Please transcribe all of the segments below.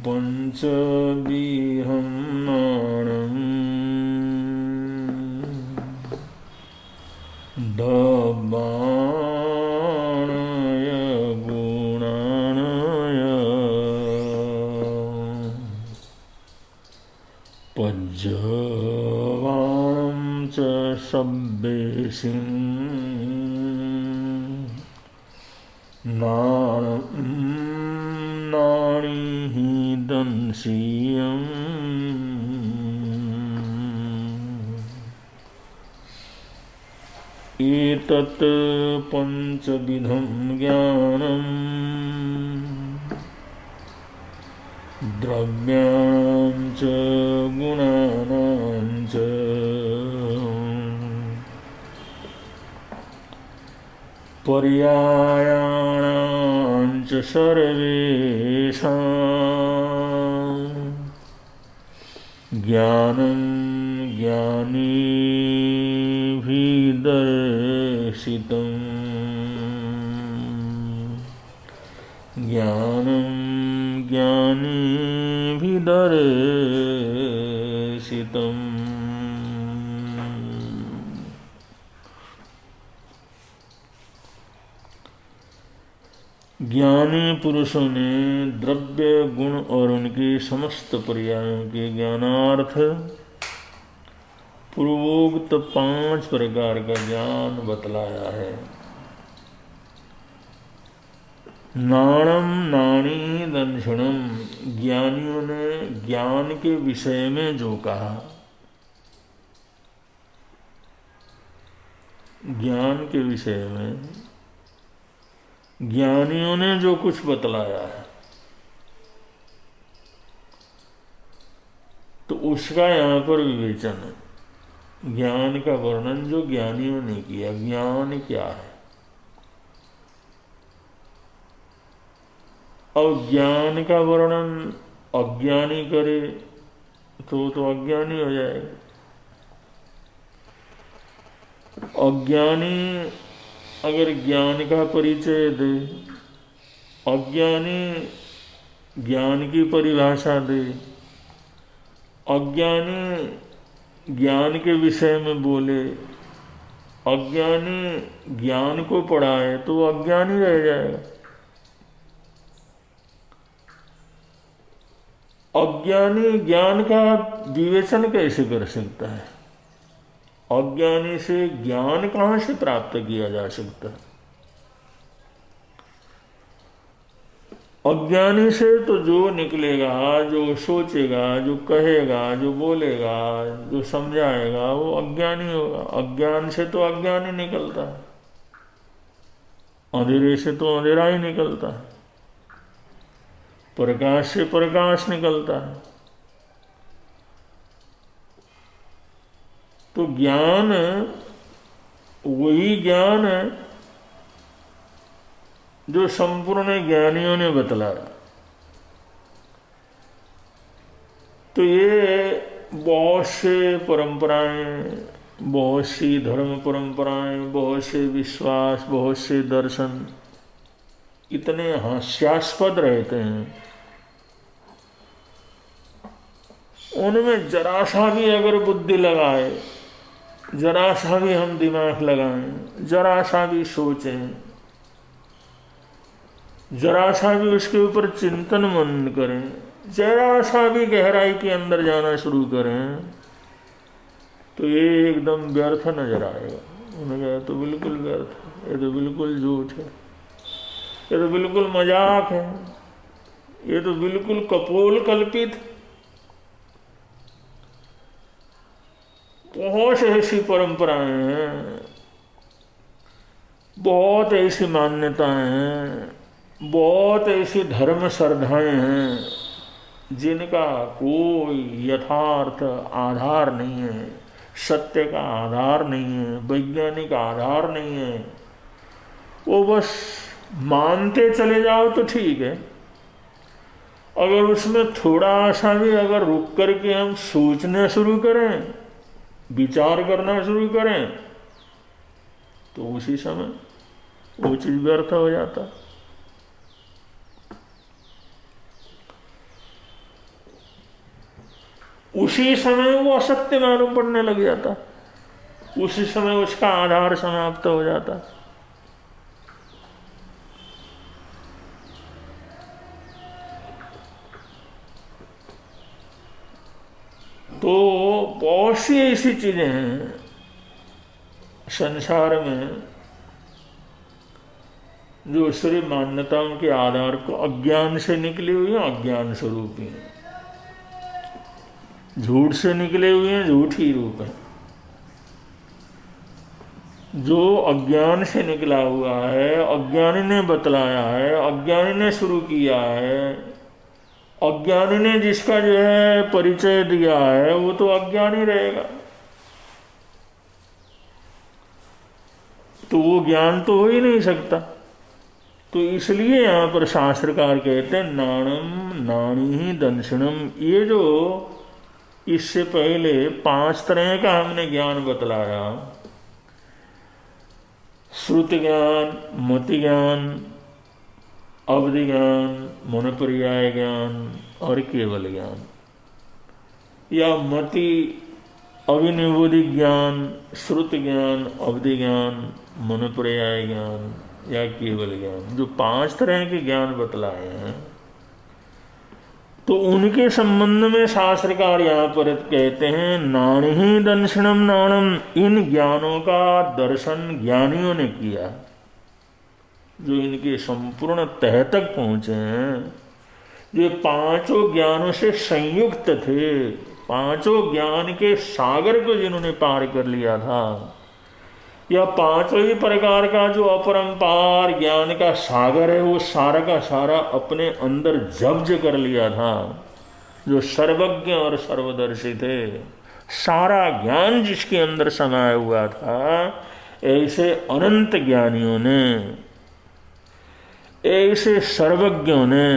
पंचविहं नाणं दबाणय गुणाणय पज्जवाणं च सब्बेसिं नाणिः दंसीयम् एतत् पंचविधं ज्ञानं द्रव्याणां च गुणानां च पर्यायाणां च सर्वेषां ज्ञानं ज्ञानिभिर्दर्शितम् ज्ञानं ज्ञानिभिर्दर्शितम्। ज्ञानी पुरुषों ने द्रव्य गुण और उनके समस्त पर्यायों के ज्ञानार्थ पूर्वोक्त 5 प्रकार का ज्ञान बतलाया है। नाणम नाणी दंशिणम, ज्ञानियों ने ज्ञान के विषय में जो कहा, ज्ञान के विषय में ज्ञानियों ने जो कुछ बतलाया है तो उसका यहाँ पर विवेचन है। ज्ञान का वर्णन जो ज्ञानियों ने किया, ज्ञान क्या है। अब ज्ञान का वर्णन अज्ञानी करे तो अज्ञानी हो जाएगा। अज्ञानी अगर ज्ञान का परिचय दे, अज्ञानी ज्ञान की परिभाषा दे, अज्ञानी ज्ञान के विषय में बोले, अज्ञानी ज्ञान को पढ़ाए तो अज्ञानी रह जाएगा। अज्ञानी ज्ञान का विवेचन कैसे कर सकता है? अज्ञानी से ज्ञान कहां से प्राप्त किया जा सकता है? अज्ञानी से तो जो निकलेगा, जो सोचेगा, जो कहेगा, जो बोलेगा, जो समझाएगा, वो अज्ञानी होगा। अज्ञान से तो अज्ञानी निकलता है, अंधेरे से तो अंधेरा ही निकलता है, प्रकाश से प्रकाश निकलता है। तो ज्ञान वही ज्ञान है जो संपूर्ण ज्ञानियों ने बतलाया। तो ये बहुत से परंपराएं, बहुत सी धर्म परंपराएं, बहुत से विश्वास, बहुत से दर्शन इतने हास्यास्पद रहते हैं, उनमें जरा सा भी अगर बुद्धि लगाए, जरा सा भी हम दिमाग लगाएं, जरा सा भी सोचें, जरा सा भी उसके ऊपर चिंतन मनन करें, जरा सा भी गहराई के अंदर जाना शुरू करें तो ये एकदम व्यर्थ नजर आएगा। उन्होंने कहा तो बिल्कुल व्यर्थ है, ये तो बिल्कुल झूठ है, ये तो बिल्कुल मजाक है, ये तो बिल्कुल कपोल कल्पित। बहुत ऐसी परंपराएं हैं, बहुत ऐसी मान्यताएं हैं, बहुत ऐसी धर्म श्रद्धाएं हैं जिनका कोई यथार्थ आधार नहीं है, सत्य का आधार नहीं है, वैज्ञानिक आधार नहीं है। वो बस मानते चले जाओ तो ठीक है, अगर उसमें थोड़ा सा भी अगर रुक करके हम सोचना शुरू करें, विचार करना शुरू करें तो उसी समय वो चीज व्यर्थ हो जाता। उसी समय वो असत्य मालूम पड़ने लग जाता, उसी समय उसका आधार समाप्त हो जाता। तो बहुत सी ऐसी चीजें हैं संसार में जो ईश्वरीय मान्यताओं के आधार को अज्ञान से निकली हुई है, अज्ञान स्वरूप ही है। झूठ से निकले हुए हैं, झूठ ही रूप है। जो अज्ञान से निकला हुआ है, अज्ञानी ने बतलाया है, अज्ञानी ने शुरू किया है, अज्ञानी ने जिसका जो है परिचय दिया है, वो तो अज्ञानी रहेगा। तो वो ज्ञान तो हो ही नहीं सकता। तो इसलिए यहां पर शास्त्रकार कहते हैं नाणम नाणी दंशनम। ये जो इससे पहले 5 तरह का हमने ज्ञान बतलाया, श्रुति ज्ञान, मति ज्ञान, अवधि ज्ञान, मनोपर्याय ज्ञान और केवल ज्ञान, या मति अविनिबोधि ज्ञान, श्रुति ज्ञान, अवधि ज्ञान, मनोपर्याय ज्ञान या केवल ज्ञान, जो 5 तरह के ज्ञान बतलाए हैं, तो उनके संबंध में शास्त्रकार यहां पर कहते हैं नाणी दंशनम नाणम। इन ज्ञानों का दर्शन ज्ञानियों ने किया, जो इनके संपूर्ण तह तक पहुंचे हैं, जो 5 ज्ञानों से संयुक्त थे, 5 ज्ञान के सागर को जिन्होंने पार कर लिया था, या 5 ही प्रकार का जो अपरंपार ज्ञान का सागर है, वो सारा का सारा अपने अंदर जब्ज कर लिया था, जो सर्वज्ञ और सर्वदर्शी थे, सारा ज्ञान जिसके अंदर समाया हुआ था, ऐसे अनंत ज्ञानियों ने, ऐसे सर्वज्ञों ने,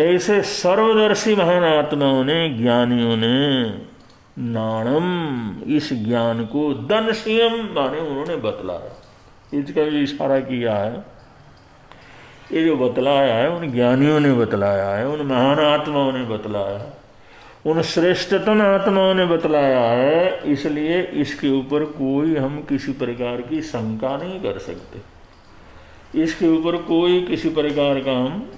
ऐसे सर्वदर्शी महान आत्माओं ने, ज्ञानियों ने नाणम, इस ज्ञान को दंशियम माने उन्होंने बतलाया। इसका जो इशारा किया है, ये जो बतलाया है उन ज्ञानियों ने बतलाया है, उन महान आत्माओं ने बतलाया है, उन श्रेष्ठतम आत्माओं ने बतलाया है। इसलिए इसके ऊपर कोई हम किसी प्रकार की शंका नहीं कर सकते, इसके ऊपर कोई किसी प्रकार का हम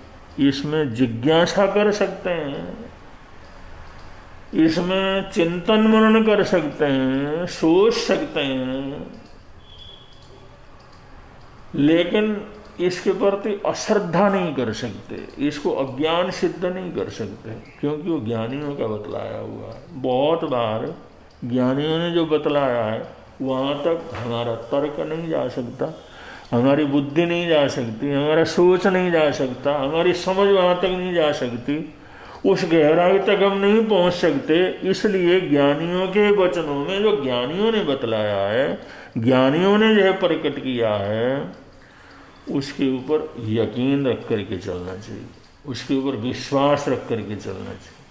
इसमें जिज्ञासा कर सकते हैं, इसमें चिंतन मनन कर सकते हैं, सोच सकते हैं, लेकिन इसके प्रति अश्रद्धा नहीं कर सकते, इसको अज्ञान सिद्ध नहीं कर सकते, क्योंकि वो ज्ञानियों का बतलाया हुआ है। बहुत बार ज्ञानियों ने जो बतलाया है वहाँ तक हमारा तर्क नहीं जा सकता, हमारी बुद्धि नहीं जा सकती, हमारा सोच नहीं जा सकता, हमारी समझ वहाँ तक नहीं जा सकती, उस गहराई तक हम नहीं पहुँच सकते। इसलिए ज्ञानियों के वचनों में जो ज्ञानियों ने बतलाया है, ज्ञानियों ने जो प्रकट किया है, उसके ऊपर यकीन रख करके चलना चाहिए, उसके ऊपर विश्वास रख करके चलना चाहिए,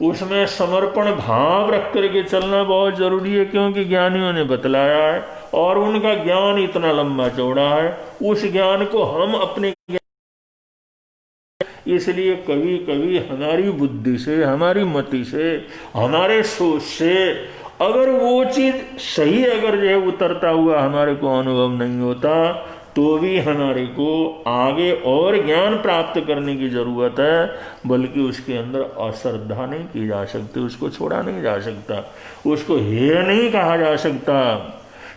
उसमें समर्पण भाव रख करके चलना बहुत जरूरी है, क्योंकि ज्ञानियों ने बतलाया है और उनका ज्ञान इतना लंबा चौड़ा है, उस ज्ञान को हम अपने, इसलिए कभी कभी हमारी बुद्धि से, हमारी मति से, हमारे सोच से अगर वो चीज सही अगर जो है उतरता हुआ हमारे को अनुभव नहीं होता, तो भी हमारे को आगे और ज्ञान प्राप्त करने की जरूरत है, बल्कि उसके अंदर अश्रद्धा नहीं की जा सकती, उसको छोड़ा नहीं जा सकता, उसको हेय नहीं कहा जा सकता,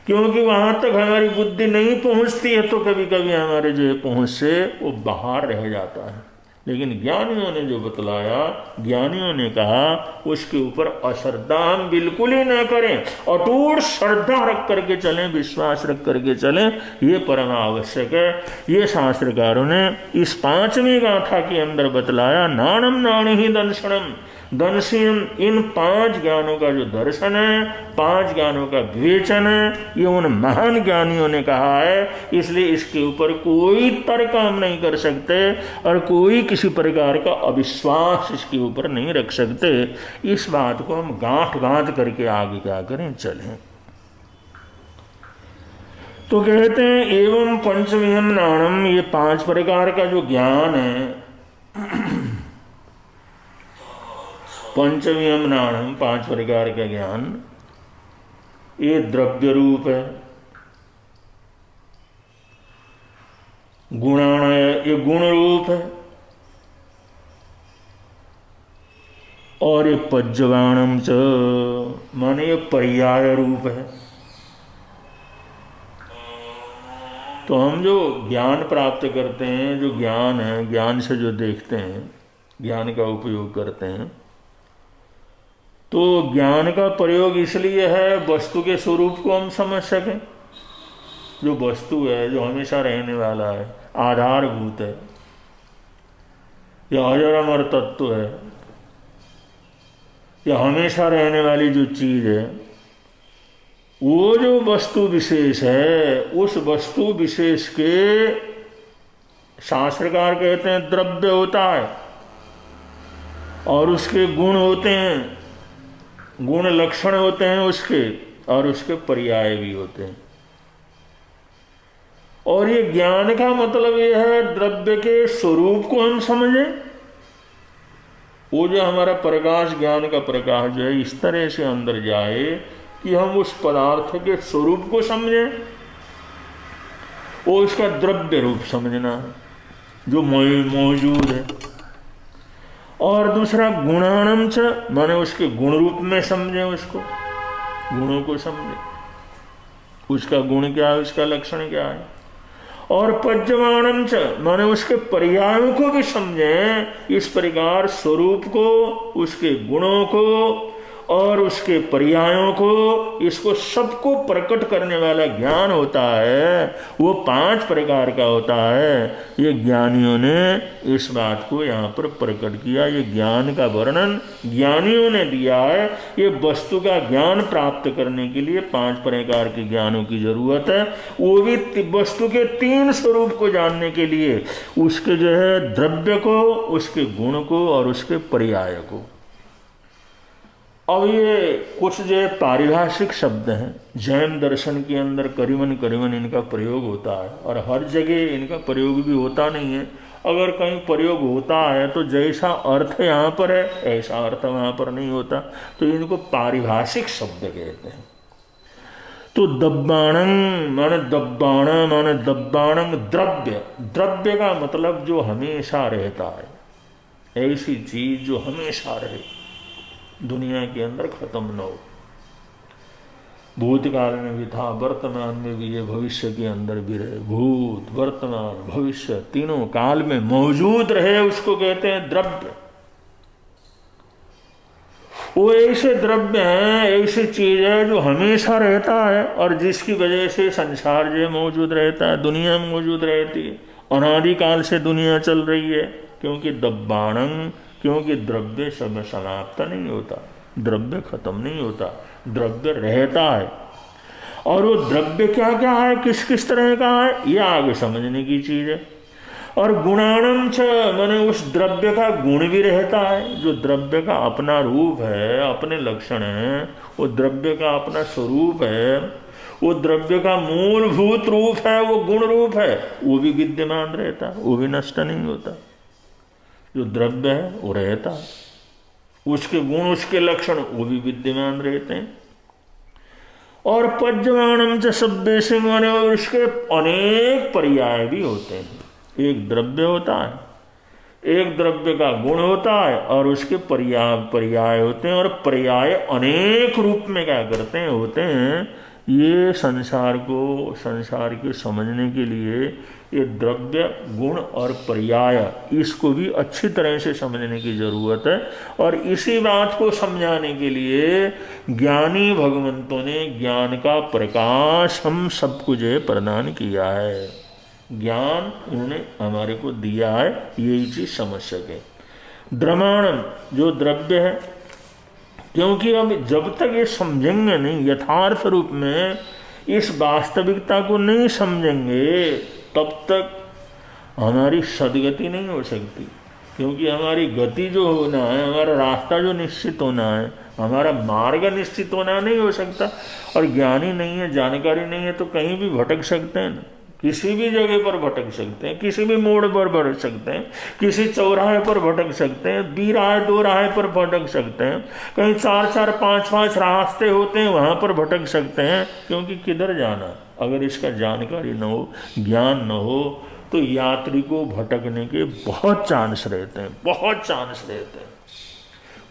क्योंकि वहां तक हमारी बुद्धि नहीं पहुंचती है, तो कभी कभी हमारे जो है पहुंच से वो बाहर रह जाता है। लेकिन ज्ञानियों ने जो बतलाया, ज्ञानियों ने कहा, उसके ऊपर अश्रद्धा हम बिल्कुल ही न करें, अटूट श्रद्धा रख करके चलें, विश्वास रख करके चलें, ये परम आवश्यक है। ये शास्त्रकारों ने इस 5वीं गाथा के अंदर बतलाया। नाणम नाणी ही दर्शनम, दंशियम, इन 5 ज्ञानों का जो दर्शन है, 5 ज्ञानों का विवेचन है, ये उन महान ज्ञानियों ने कहा है। इसलिए इसके ऊपर कोई तर्क हम नहीं कर सकते और कोई किसी प्रकार का अविश्वास इसके ऊपर नहीं रख सकते। इस बात को हम गांठ बांध करके आगे क्या करें, चलें। तो कहते हैं एवं पंचविहम नाणम, ये 5 प्रकार का जो ज्ञान है, पंचवियमनाणम 5 प्रकार का ज्ञान, ये द्रव्य रूप है। गुणाणय, ये गुण रूप है। और ये पज्जवाणम च, माने ये पर्याय रूप है। तो हम जो ज्ञान प्राप्त करते हैं, जो ज्ञान है, ज्ञान से जो देखते हैं, ज्ञान का उपयोग करते हैं, तो ज्ञान का प्रयोग इसलिए है वस्तु के स्वरूप को हम समझ सकें। जो वस्तु है, जो हमेशा रहने वाला है, आधारभूत है, या अजर अमर तत्व है, या हमेशा रहने वाली जो चीज है, वो जो वस्तु विशेष है, उस वस्तु विशेष के शास्त्रकार कहते हैं द्रव्य होता है, और उसके गुण होते हैं, गुण लक्षण होते हैं उसके, और उसके पर्याय भी होते हैं। और ये ज्ञान का मतलब ये है द्रव्य के स्वरूप को हम समझें। वो जो हमारा प्रकाश, ज्ञान का प्रकाश जो है, इस तरह से अंदर जाए कि हम उस पदार्थ के स्वरूप को समझें। वो उसका द्रव्य रूप समझना जो मौजूद है। और दूसरा गुणाणम च, माने उसके गुण रूप में समझें, उसको गुणों को समझें, उसका गुण क्या है, उसका लक्षण क्या है। और पज्जमाणम च, माने उसके पर्यायों को भी समझें। इस प्रकार स्वरूप को, उसके गुणों को और उसके पर्यायों को, इसको सबको प्रकट करने वाला ज्ञान होता है, वो 5 प्रकार का होता है। ये ज्ञानियों ने इस बात को यहाँ पर प्रकट किया। ये ज्ञान का वर्णन ज्ञानियों ने दिया है। ये वस्तु का ज्ञान प्राप्त करने के लिए 5 प्रकार के ज्ञानों की जरूरत है। वो भी वस्तु के 3 स्वरूप को जानने के लिए, उसके जो है द्रव्य को, उसके गुण को और उसके पर्याय को। अब ये कुछ जो पारिभाषिक शब्द हैं, जैन दर्शन के अंदर करीबन इनका प्रयोग होता है, और हर जगह इनका प्रयोग भी होता नहीं है। अगर कहीं प्रयोग होता है तो जैसा अर्थ यहाँ पर है ऐसा अर्थ वहाँ पर नहीं होता, तो इनको पारिभाषिक शब्द कहते हैं। तो दब्बाणं माने दब्बाणा माने दब्बाणं द्रव्य, द्रव्य का मतलब जो हमेशा रहता है, ऐसी चीज जो हमेशा रहे, दुनिया के अंदर खत्म न हो। भूतकाल में भी था, वर्तमान में भी है, भविष्य के अंदर भी रहे। भूत, वर्तमान, भविष्य तीनों काल में मौजूद रहे, उसको कहते हैं द्रव्य। वो ऐसे द्रव्य हैं, ऐसी चीज है जो हमेशा रहता है, और जिसकी वजह से संसार जो मौजूद रहता है, दुनिया मौजूद रहती है। अनादिकाल से दुनिया चल रही है, क्योंकि दब्बाणं, क्योंकि द्रव्य सब समाप्त नहीं होता, द्रव्य खत्म नहीं होता, द्रव्य रहता है। और वो द्रव्य क्या क्या है, किस किस तरह का है, ये आगे समझने की चीज है। और गुणाणम च, माने उस द्रव्य का गुण भी रहता है। जो द्रव्य का अपना रूप है, अपने लक्षण है, वो द्रव्य का अपना स्वरूप है, वो द्रव्य का मूलभूत रूप है, वो गुण रूप है, वो भी विद्यमान रहता है, वो भी नष्ट नहीं होता। जो द्रव्य है वो रहता है, उसके गुण, उसके लक्षण वो भी विद्यमान रहते हैं। और पज्जमाणम च शब्द से माने, और उसके अनेक पर्याय भी होते हैं। एक द्रव्य होता है, एक द्रव्य का गुण होता है, और उसके पर्याय होते हैं। और पर्याय अनेक रूप में क्या करते हैं, होते हैं। ये संसार के समझने के लिए ये द्रव्य, गुण और पर्याय, इसको भी अच्छी तरह से समझने की जरूरत है। और इसी बात को समझाने के लिए ज्ञानी भगवंतों ने ज्ञान का प्रकाश हम सबको जो है प्रदान किया है। ज्ञान उन्होंने हमारे को दिया है, यही चीज समझ सके। द्रमाणम जो द्रव्य है, क्योंकि अब जब तक ये समझेंगे नहीं, यथार्थ रूप में इस वास्तविकता को नहीं समझेंगे, तब तक हमारी सदगति नहीं हो सकती। क्योंकि हमारी गति जो होना है, हमारा रास्ता जो निश्चित होना है, हमारा मार्ग निश्चित होना नहीं हो सकता। और ज्ञानी नहीं है, जानकारी नहीं है, तो कहीं भी भटक सकते हैं ना। किसी भी जगह पर भटक सकते हैं, किसी भी मोड़ पर भटक सकते हैं, किसी चौराहे पर भटक सकते हैं, बीराहे दो राहे पर भटक सकते हैं, कहीं 4-4 5-5 रास्ते होते हैं वहाँ पर भटक सकते हैं। क्योंकि किधर जाना, अगर इसका जानकारी न हो, ज्ञान न हो, तो यात्री को भटकने के बहुत चांस रहते हैं, बहुत चांस रहते हैं।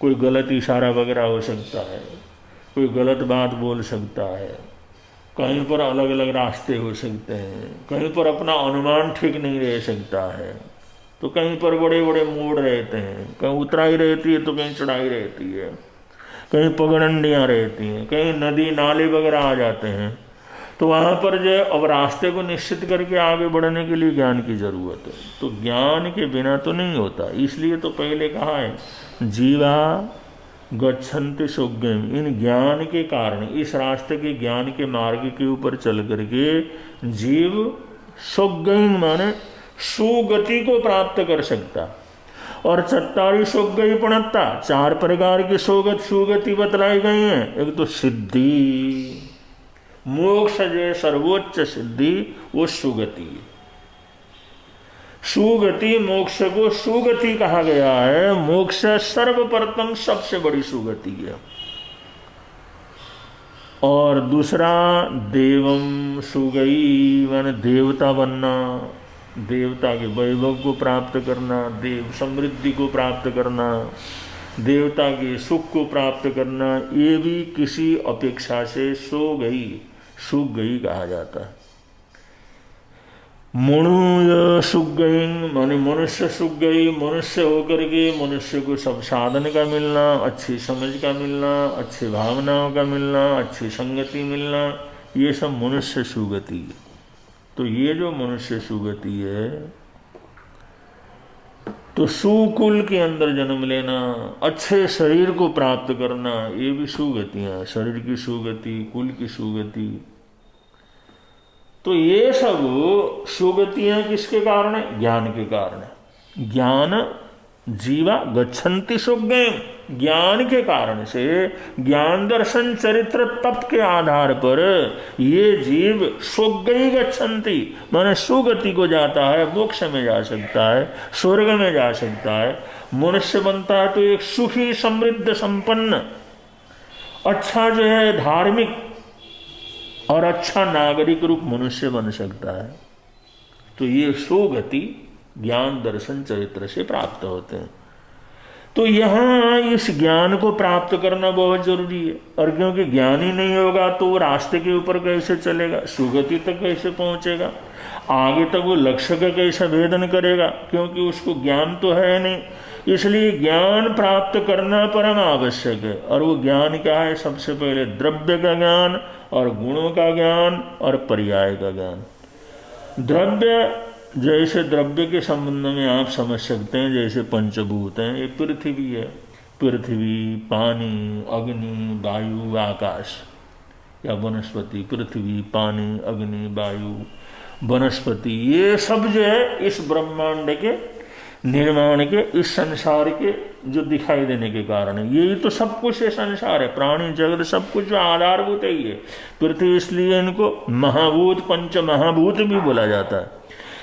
कोई गलत इशारा वगैरह हो सकता है, कोई गलत बात बोल सकता है, कहीं पर अलग अलग रास्ते हो सकते हैं, कहीं पर अपना अनुमान ठीक नहीं रह सकता है, तो कहीं पर बड़े बड़े मोड़ रहते हैं, कहीं उतराई रहती है तो कहीं चढ़ाई रहती है, कहीं पगडंडियाँ रहती हैं, कहीं नदी नाले वगैरह आ जाते हैं। तो वहाँ पर जो अब रास्ते को निश्चित करके आगे बढ़ने के लिए ज्ञान की जरूरत है। तो ज्ञान के बिना तो नहीं होता। इसलिए तो पहले कहा है जीवा गच्छन्ति सुगम, इन ज्ञान के कारण, इस रास्ते के ज्ञान के मार्ग के ऊपर चल करके जीव सुगम माने सुगति को प्राप्त कर सकता। और 44 सुगई पणत्ता, 4 प्रकार की सुगति बतलाई गई हैं। एक तो सिद्धि, मोक्ष जो सर्वोच्च सिद्धि वो सुगति है। सुगति, मोक्ष को सुगति कहा गया है। मोक्ष सर्वप्रथम सबसे बड़ी सुगति है। और दूसरा देवम सुगई माने देवता बनना, देवता के वैभव को प्राप्त करना, देव समृद्धि को प्राप्त करना, देवता के सुख को प्राप्त करना, ये भी किसी अपेक्षा से सो गई, सूख गई कहा जाता है। मनु सूख गई माने मनुष्य सूख गई, मनुष्य होकर के मनुष्य को सब साधन का मिलना, अच्छी समझ का मिलना, अच्छी भावनाओं का मिलना, अच्छी संगति मिलना, ये सब मनुष्य सुगति है। तो ये जो मनुष्य सुगति है, तो सुकुल के अंदर जन्म लेना, अच्छे शरीर को प्राप्त करना, ये भी सुगतियाँ, शरीर की सुगति, कुल की सुगति। तो ये सब सुगतियाँ किसके कारण है? ज्ञान के कारण है। ज्ञान जीवा गच्छन्ति सुगम, ज्ञान के कारण से, ज्ञान दर्शन चरित्र तप के आधार पर ये जीव सुगई गच्छन्ति माने सुगति को जाता है, मोक्ष में जा सकता है, स्वर्ग में जा सकता है। मनुष्य बनता है तो एक सुखी समृद्ध संपन्न अच्छा जो है धार्मिक और अच्छा नागरिक रूप मनुष्य बन सकता है। तो ये सुगति ज्ञान दर्शन चरित्र से प्राप्त होते हैं। तो यहाँ इस ज्ञान को प्राप्त करना बहुत जरूरी है। और क्योंकि ज्ञान ही नहीं होगा तो वो रास्ते के ऊपर कैसे चलेगा, सुगति तक कैसे पहुँचेगा, आगे तक वो लक्ष्य का कैसे भेदन करेगा, क्योंकि उसको ज्ञान तो है नहीं। इसलिए ज्ञान प्राप्त करना परम आवश्यक है। और वो ज्ञान क्या है? सबसे पहले द्रव्य का ज्ञान और गुणों का ज्ञान और पर्याय का ज्ञान। द्रव्य, जैसे द्रव्य के संबंध में आप समझ सकते हैं, जैसे पंचभूत हैं, ये पृथ्वी है, पृथ्वी, पानी, अग्नि, वायु, आकाश या वनस्पति। पृथ्वी, पानी, अग्नि, वायु, वनस्पति, ये सब जो है इस ब्रह्मांड के निर्माण के, इस संसार के जो दिखाई देने के कारण है। यही तो सब कुछ ये संसार है, प्राणी जगत सब कुछ जो आधारभूत है ये पृथ्वी। इसलिए इनको महाभूत, पंच महाभूत भी बोला जाता है।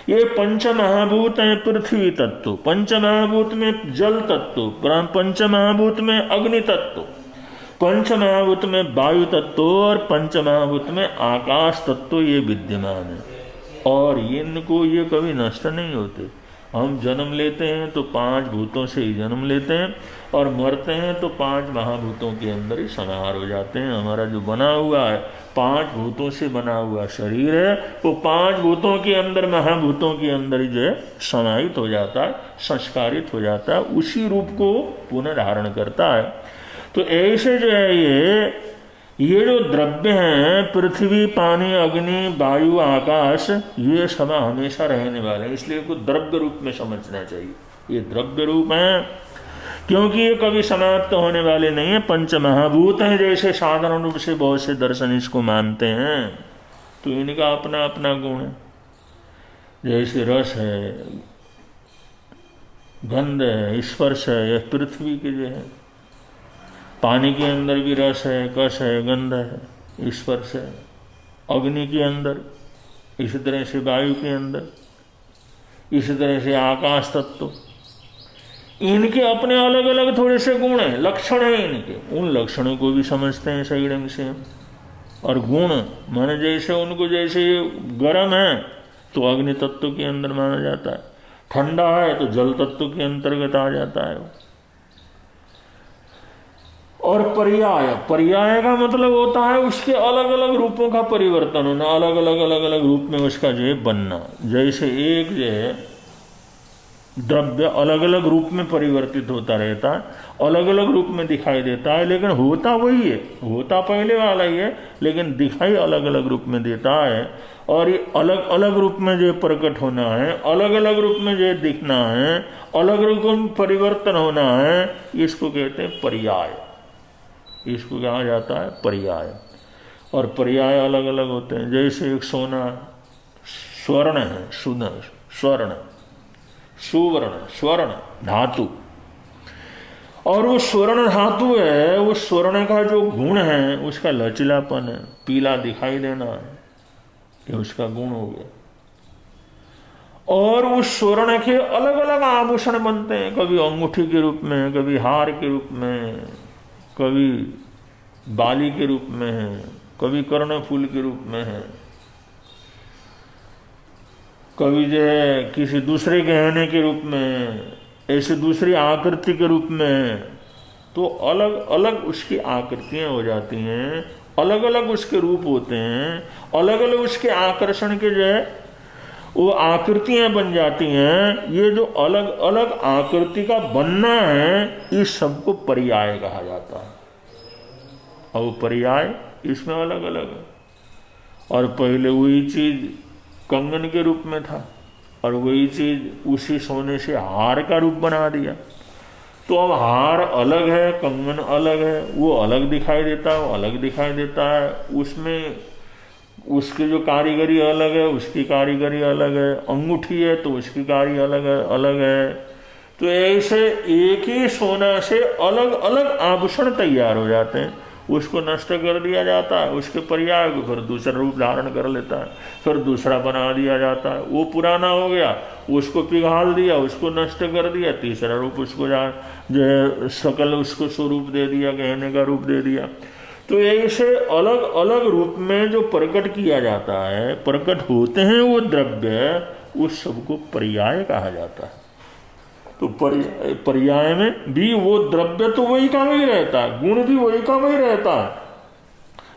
ये पंच महाभूत हैं पृथ्वी तत्व, पंच महाभूत में जल तत्व, पंच महाभूत में अग्नि तत्व, पंच महाभूत में वायु तत्व और पंच महाभूत में आकाश तत्व ये विद्यमान है। और इनको ये कभी नष्ट नहीं होते। हम जन्म लेते हैं तो 5 भूतों से ही जन्म लेते हैं और मरते हैं तो 5 महाभूतों के अंदर ही समाहार हो जाते हैं। हमारा जो बना हुआ है 5 भूतों से बना हुआ शरीर है, वो 5 भूतों के अंदर, महाभूतों के अंदर ही जो है समाहित हो जाता है, संस्कारित हो जाता है, उसी रूप को पुनः धारण करता है। तो ऐसे जो है ये जो द्रव्य हैं, पृथ्वी, पानी, अग्नि, वायु, आकाश, ये सब हमेशा रहने वाले हैं। इसलिए इनको द्रव्य रूप में समझना चाहिए। ये द्रव्य रूप हैं क्योंकि ये कभी समाप्त होने वाले नहीं है। पंच महाभूत हैं जैसे साधारण रूप से बहुत से दर्शन इसको मानते हैं, तो इनका अपना अपना गुण है। जैसे रस है, गंध है, स्पर्श है, यह पृथ्वी के जो है। पानी के अंदर भी रस है, कष है, गंध है, स्पर्श है। अग्नि के अंदर इसी तरह से वायु के अंदर, इसी तरह से आकाश तत्व, इनके अपने अलग अलग थोड़े से गुण हैं, लक्षण हैं इनके। उन लक्षणों को भी समझते हैं सही ढंग से। और गुण माने जैसे उनको, जैसे गर्म है तो अग्नि तत्व के अंदर माना जाता है, ठंडा है तो जल तत्व के अंतर्गत आ जाता है। और पर्याय, पर्याय का मतलब होता है उसके अलग अलग रूपों का परिवर्तन होना, अलग अलग रूप में उसका जो है बनना। जैसे एक जो है द्रव्य अलग अलग रूप में परिवर्तित होता रहता है, अलग अलग रूप में दिखाई देता है, लेकिन होता वही है, होता पहले वाला ही है, लेकिन दिखाई अलग अलग रूप में देता है। और ये अलग अलग रूप में जो प्रकट होना है, अलग अलग रूप में जो दिखना है, अलग रूप में परिवर्तन होना है, इसको कहते हैं पर्याय। इसको कहा जाता है पर्याय। और पर्याय अलग अलग होते हैं। जैसे एक सोना स्वर्ण है, स्वर्ण, सुवर्ण, स्वर्ण धातु, और वो स्वर्ण धातु है, वो स्वर्ण का जो गुण है उसका लचीलापन है, पीला दिखाई देना है, ये उसका गुण हो गया। और उस स्वर्ण के अलग अलग आभूषण बनते हैं, कभी अंगूठी के रूप में, कभी हार के रूप में, कभी बाली के रूप में है, कभी कर्णफूल के रूप में है, कभी जो है किसी दूसरे गहने के रूप में, ऐसे दूसरी आकृति के रूप में। तो अलग अलग उसकी आकृतियां हो जाती हैं, अलग अलग उसके रूप होते हैं, अलग अलग उसके आकर्षण के जो है वो आकृतियां बन जाती हैं। ये जो अलग अलग आकृति का बनना है, इस सबको पर्याय कहा जाता है। और पर्याय इसमें अलग अलग है। और पहले वही चीज कंगन के रूप में था, और वही चीज उसी सोने से हार का रूप बना दिया। तो अब हार अलग है, कंगन अलग है, वो अलग दिखाई देता है, वो अलग दिखाई देता है। उसमें उसकी जो कारीगरी अलग है, उसकी कारीगरी अलग है। अंगूठी है तो उसकी कारीगरी अलग है। तो ऐसे एक ही सोना से अलग अलग आभूषण तैयार हो जाते हैं। उसको नष्ट कर दिया जाता है, उसके पर्याय को फिर दूसरा रूप धारण कर लेता है, फिर दूसरा बना दिया जाता है। वो पुराना हो गया, उसको पिघाल दिया, उसको नष्ट कर दिया, तीसरा रूप उसको जो है सकल उसको स्वरूप दे दिया, गहने का रूप दे दिया। तो ऐसे अलग अलग रूप में जो प्रकट किया जाता है, प्रकट होते हैं वो द्रव्य, उस सबको पर्याय कहा जाता है। तो पर्याय में भी वो द्रव्य तो वही का वही रहता है, गुण भी वही का वही रहता है,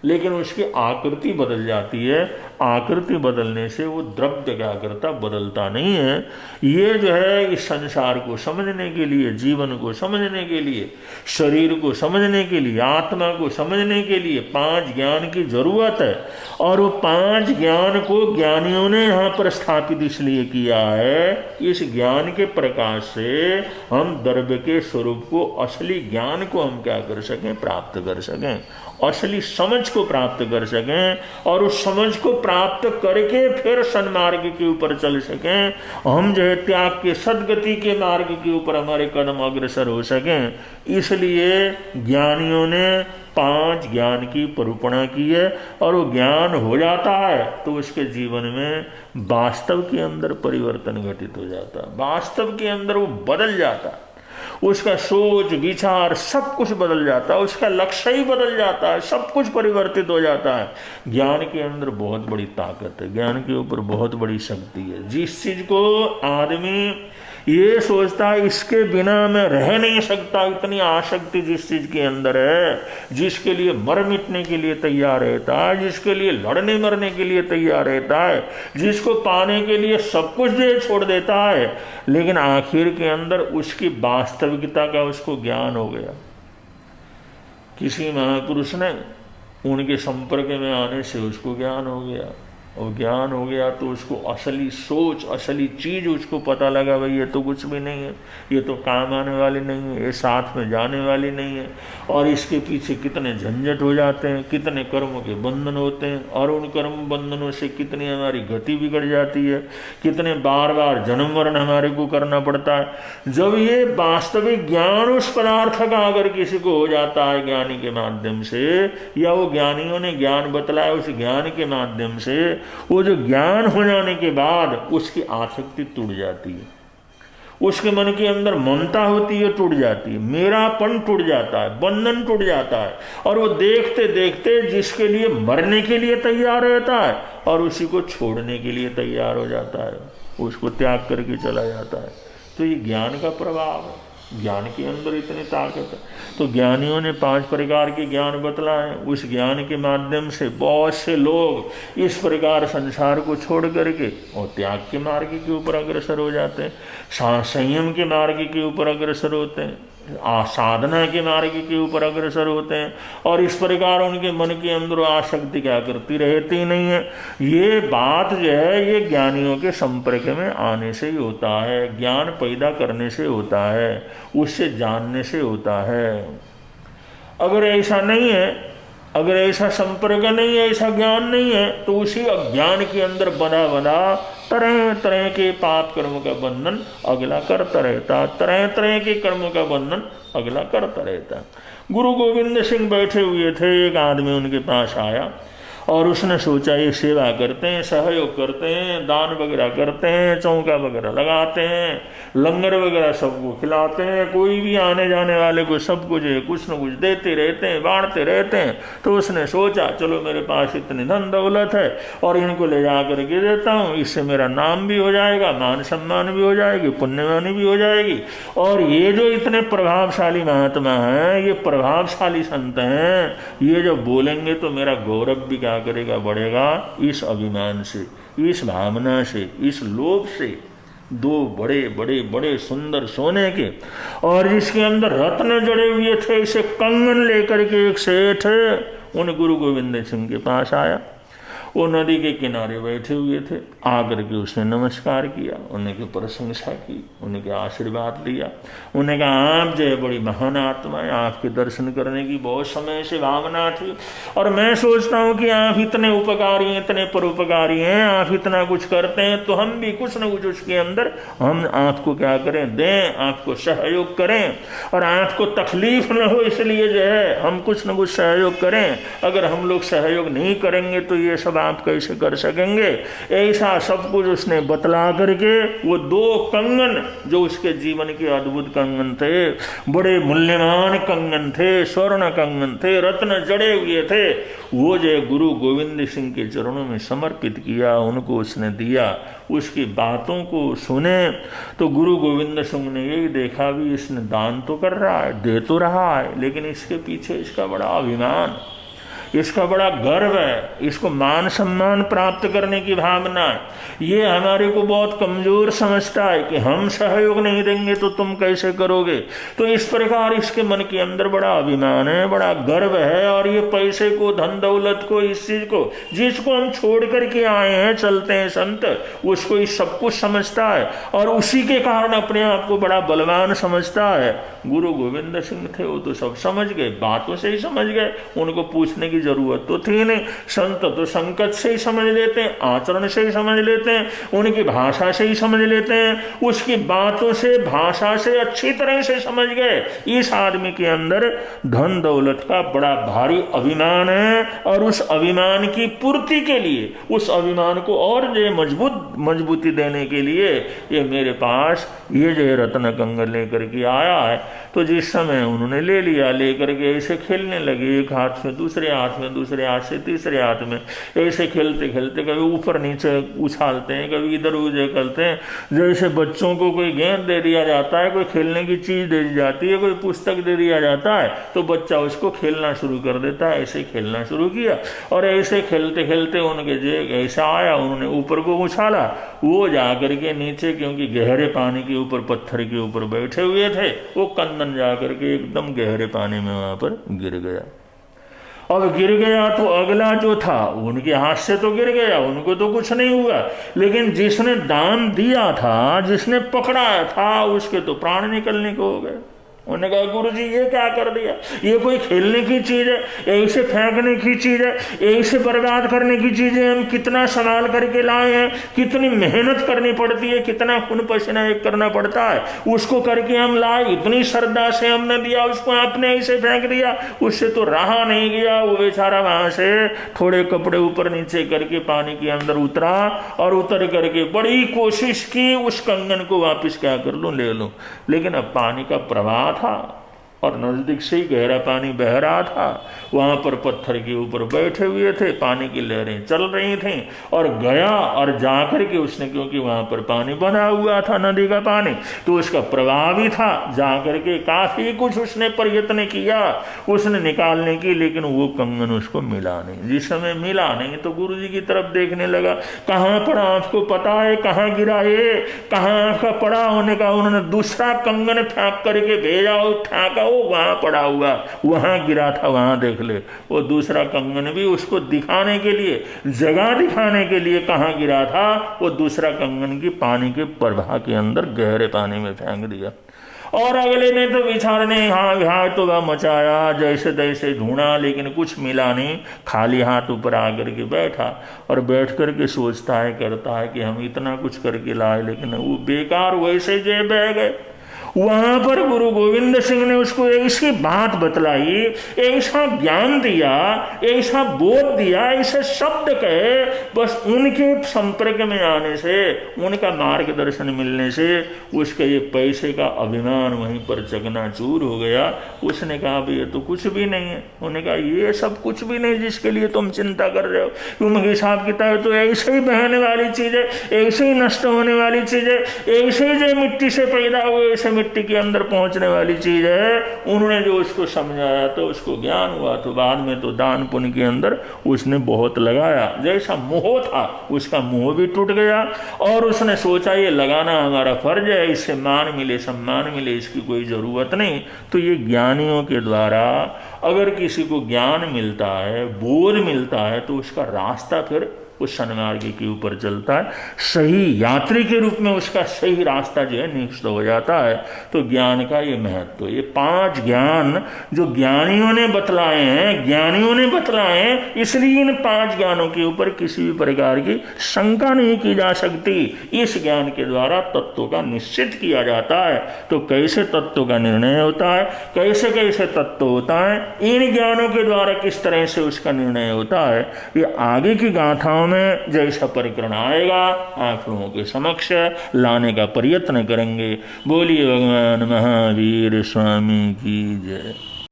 लेकिन उसकी आकृति बदल जाती है। आकृति बदलने से वो द्रव्य क्या करता, बदलता नहीं है। ये जो है इस संसार को समझने के लिए, जीवन को समझने के लिए, शरीर को समझने के लिए, आत्मा को समझने के लिए 5 ज्ञान की जरूरत है। और वो 5 ज्ञान को ज्ञानियों ने यहाँ पर स्थापित इसलिए किया है, इस ज्ञान के प्रकाश से हम द्रव्य के स्वरूप को, असली ज्ञान को हम क्या कर सकें, प्राप्त कर सकें, असली समझ को प्राप्त कर सकें। और उस समझ को प्राप्त करके फिर सन्मार्ग के ऊपर चल सकें, हम जो है त्याग के सद्गति के मार्ग के ऊपर हमारे कदम अग्रसर हो सकें। इसलिए ज्ञानियों ने 5 ज्ञान की परूपणा की है। और वो ज्ञान हो जाता है तो उसके जीवन में वास्तव के अंदर परिवर्तन घटित हो जाता है, वास्तव के अंदर वो बदल जाता है, उसका सोच विचार सब कुछ बदल जाता है, उसका लक्ष्य ही बदल जाता है, सब कुछ परिवर्तित हो जाता है। ज्ञान के अंदर बहुत बड़ी ताकत है, ज्ञान के ऊपर बहुत बड़ी शक्ति है। जिस चीज को आदमी ये सोचता है इसके बिना मैं रह नहीं सकता, इतनी आसक्ति जिस चीज के अंदर है, जिसके लिए मर मिटने के लिए तैयार रहता है, जिसके लिए लड़ने मरने के लिए तैयार रहता है, जिसको पाने के लिए सब कुछ जो छोड़ देता है, लेकिन आखिर के अंदर उसकी वास्तविकता का उसको ज्ञान हो गया। किसी महापुरुष ने, उनके संपर्क में आने से उसको ज्ञान हो गया, और ज्ञान हो गया तो उसको असली सोच, असली चीज उसको पता लगा, भाई ये तो कुछ भी नहीं है, ये तो काम आने वाली नहीं है, ये साथ में जाने वाली नहीं है। और इसके पीछे कितने झंझट हो जाते हैं, कितने कर्मों के बंधन होते हैं, और उन कर्म बंधनों से कितनी हमारी गति बिगड़ जाती है, कितने बार बार जन्म मरण हमारे को करना पड़ता है। जब ये वास्तविक ज्ञान उस पदार्थ का अगर किसी को हो जाता है ज्ञानी के माध्यम से, या वो ज्ञानियों ने ज्ञान बतलाया उस ज्ञान के माध्यम से, वो जो ज्ञान हो जाने के बाद उसकी आसक्ति टूट जाती है, उसके मन के अंदर ममता होती है टूट जाती है, मेरापन टूट जाता है, बंधन टूट जाता है, और वो देखते देखते जिसके लिए मरने के लिए तैयार रहता है और उसी को छोड़ने के लिए तैयार हो जाता है, उसको त्याग करके चला जाता है। तो ये ज्ञान का प्रभाव है, ज्ञान के अंदर इतनी ताकत है। तो ज्ञानियों ने 5 प्रकार के ज्ञान बतलाए, उस ज्ञान के माध्यम से बहुत से लोग इस प्रकार संसार को छोड़ करके और त्याग के मार्ग के ऊपर अग्रसर हो जाते हैं, संयम के मार्ग के ऊपर अग्रसर होते हैं, साधना के मार्ग के ऊपर अग्रसर होते हैं, और इस प्रकार उनके मन के अंदर आसक्ति क्या करती रहती नहीं है। ये बात जो है ये ज्ञानियों के संपर्क में आने से ही होता है, ज्ञान पैदा करने से होता है, उससे जानने से होता है। अगर ऐसा नहीं है, अगर ऐसा संपर्क नहीं है, ऐसा ज्ञान नहीं है, तो उसी अज्ञान के अंदर बना बना तरह तरह के पाप कर्म का बंधन अगला करता रहता, तरह तरह के कर्मों का बंधन अगला करता रहता। गुरु गोविंद सिंह बैठे हुए थे, एक आदमी उनके पास आया और उसने सोचा ये सेवा करते हैं, सहयोग करते हैं, दान वगैरह करते हैं, चौका वगैरह लगाते हैं, लंगर वगैरह सबको खिलाते हैं, कोई भी आने जाने वाले को सब कुछ कुछ न कुछ देते रहते हैं, बांटते रहते हैं। तो उसने सोचा चलो मेरे पास इतनी धन दौलत है और इनको ले जा करके देता हूँ, इससे मेरा नाम भी हो जाएगा, मान सम्मान भी हो जाएगी, पुण्यवानी भी हो जाएगी, और ये जो इतने प्रभावशाली महात्मा हैं, ये प्रभावशाली संत हैं, ये जो बोलेंगे तो मेरा गौरव भी क्या करेगा, बढ़ेगा। इस अभिमान से, इस भावना से, इस लोभ से 2 बड़े बड़े बड़े सुंदर सोने के और जिसके अंदर रत्न जड़े हुए थे, इसे कंगन लेकर के एक सेठ उन गुरु गोविंद सिंह के पास आया। वो नदी के किनारे बैठे हुए थे, आकर के उसने नमस्कार किया, उनकी प्रशंसा की, उनके आशीर्वाद लिया। उन्हें कहा आप जो है बड़ी महान आत्मा है, आपके दर्शन करने की बहुत समय से भावना थी, और मैं सोचता हूँ कि आप इतने उपकारी हैं, इतने परोपकारी हैं, आप इतना कुछ करते हैं, तो हम भी कुछ न कुछ उसके अंदर हम आपको क्या करें, दें, आपको सहयोग करें, और आपको तकलीफ न हो इसलिए जो है हम कुछ न कुछ सहयोग करें। अगर हम लोग सहयोग नहीं करेंगे तो ये सब आप कैसे कर सकेंगे। ऐसा सब कुछ उसने बतला करके वो 2 कंगन जो उसके जीवन के अद्भुत कंगन थे, बड़े मूल्यवान कंगन थे, स्वर्ण कंगन थे, रत्न जड़े हुए थे, वो जो गुरु गोविंद सिंह के चरणों में समर्पित किया, उनको उसने दिया। उसकी बातों को सुने तो गुरु गोविंद सिंह ने यही देखा भी इसने दान तो कर रहा है, दे तो रहा है, लेकिन इसके पीछे इसका बड़ा अभिमान, इसका बड़ा गर्व है, इसको मान सम्मान प्राप्त करने की भावना है। ये हमारे को बहुत कमजोर समझता है कि हम सहयोग नहीं देंगे तो तुम कैसे करोगे। तो इस प्रकार इसके मन के अंदर बड़ा अभिमान है, बड़ा गर्व है, और ये पैसे को, धन दौलत को, इस चीज को जिसको हम छोड़ करके आए हैं, चलते हैं संत, उसको ये सब कुछ समझता है और उसी के कारण अपने आप को बड़ा बलवान समझता है। गुरु गोविंद सिंह थे, वो तो सब समझ गए, बातों से ही समझ गए, उनको पूछने की जरूरत तो थी नहीं। संत तो संकट से ही समझ लेते हैं, आचरण से ही समझ लेते हैं, उनकी भाषा से ही समझ लेते हैं, उसकी बातों से, भाषा से अच्छी तरह से समझ गए। इस आदमी के अंदर धन दौलत का बड़ा भारी अभिमान है, और उस अभिमान की पूर्ति के लिए, उस अभिमान को और जो मजबूती देने के लिए ये मेरे पास ये जो रत्न कंगन लेकर के आया है। तो जिस समय उन्होंने ले लिया, लेकर के ऐसे खेलने लगे, एक हाथ में, दूसरे हाथ में, दूसरे हाथ से तीसरे हाथ में, ऐसे खेलते खेलते कभी ऊपर नीचे उछालते हैं, कभी इधर उधर करते हैं। जैसे बच्चों को कोई गेंद दे दिया जाता है, कोई खेलने की चीज़ दे दी जाती है, कोई पुस्तक दे दिया जाता है, तो बच्चा उसको खेलना शुरू कर देता है। ऐसे खेलना शुरू किया और ऐसे खेलते खेलते उनके जो ऐसा आया, उन्होंने ऊपर को उछाला, वो जा करके नीचे, क्योंकि गहरे पानी के ऊपर पत्थर के ऊपर बैठे हुए थे, वो कंदन जा करके एकदम गहरे पानी में वहां पर गिर गया। अब गिर गया तो अगला जो था उनके हाथ से तो गिर गया, उनको तो कुछ नहीं हुआ, लेकिन जिसने दान दिया था, जिसने पकड़ा था, उसके तो प्राण निकलने को हो गए। उन्होंने कहा गुरु जी ये क्या कर दिया, ये कोई खेलने की चीज़ है, ऐसे फेंकने की चीज़ है, ऐसे बर्बाद करने की चीज़ है, हम कितना संभाल करके लाए हैं, कितनी मेहनत करनी पड़ती है, कितना खून पसीना एक करना पड़ता है, उसको करके हम लाए, इतनी श्रद्धा से हमने दिया, उसको आपने ऐसे फेंक दिया। उससे तो रहा नहीं गया, वो बेचारा वहां से थोड़े कपड़े ऊपर नीचे करके पानी के अंदर उतरा और उतर करके बड़ी कोशिश की उस कंगन को वापस क्या कर लूं, ले लूं, लेकिन अब पानी का प्रवाह था और नजदीक से ही गहरा पानी बह रहा था। वहां पर पत्थर के ऊपर बैठे हुए थे, पानी की लहरें चल रही थीं और गया और जाकर के उसने, क्योंकि वहां पर पानी बना हुआ था, नदी का पानी, तो उसका प्रवाह भी था, जाकर के काफी कुछ उसने प्रयत्न किया उसने निकालने की, लेकिन वो कंगन उसको मिला नहीं। जिस समय मिला नहीं तो गुरु जी की तरफ देखने लगा, कहाँ पड़ा आपको पता है, कहाँ गिरा ये, कहाँ आपका पड़ा होने का। उन्होंने दूसरा कंगन फेंक करके भेजा, फेंका, वहां पड़ा हुआ, वहां गिरा था, वहां देख ले। वो दूसरा कंगन भी उसको दिखाने के लिए, जगह दिखाने के लिए कहां गिरा था, वो दूसरा कंगन की पानी के प्रवाह के अंदर गहरे पानी में फेंक दिया। और अगले ने तो बेचारे हाँ विहार तो वह मचाया, जैसे तैसे ढूंढा, लेकिन कुछ मिला नहीं, खाली हाथ ऊपर आकर के बैठा और बैठ करके सोचता है, करता है कि हम इतना कुछ करके लाए, लेकिन वो बेकार वैसे जे बह गए। वहां पर गुरु गोविंद सिंह ने उसको ऐसी बात बतलाई, ऐसा ज्ञान दिया, ऐसा बोध दिया, ऐसे शब्द कहे, बस उनके संपर्क में आने से, उनका मार्गदर्शन मिलने से उसके ये पैसे का अभिमान वहीं पर चकनाचूर हो गया। उसने कहा भाई ये तो कुछ भी नहीं है। उन्होंने कहा ये सब कुछ भी नहीं जिसके लिए तुम चिंता कर रहे हो, क्योंकि हिसाब किताब तो ऐसे ही बहने वाली चीज़ है, ऐसे ही नष्ट होने वाली चीज़ है, ऐसे ही जो मिट्टी से पैदा हुए ऐसे मिट्टी के अंदर पहुंचने वाली चीज है। उन्होंने जो उसको समझाया तो उसको ज्ञान हुआ, तो बाद में तो दान पुण्य के अंदर उसने बहुत लगाया। जैसा मोह था उसका मोह भी टूट गया और उसने सोचा ये लगाना हमारा फर्ज है, इससे मान मिले सम्मान मिले, इसकी कोई जरूरत नहीं। तो ये ज्ञानियों के द्वारा अगर किसी को ज्ञान मिलता है, बोध मिलता है, तो उसका रास्ता फिर उस सन्मार्ग के ऊपर चलता है, सही यात्री के रूप में उसका सही रास्ता जो है निश्चित हो जाता है। तो ज्ञान का ये महत्व, ये 5 ज्ञान जो ज्ञानियों ने बतलाए हैं, ज्ञानियों ने बतलाए हैं, इसलिए इन 5 ज्ञानों के ऊपर किसी भी प्रकार की शंका नहीं की जा सकती। इस ज्ञान के द्वारा तत्व का निश्चित किया जाता है। तो कैसे तत्व का निर्णय होता है, कैसे कैसे तत्व होता है, इन ज्ञानों के द्वारा किस तरह से उसका निर्णय होता है, ये आगे की गाथाओं में जैसा प्रकरण आएगा आप लोगों के समक्ष लाने का प्रयत्न करेंगे। बोलिए भगवान महावीर स्वामी की जय।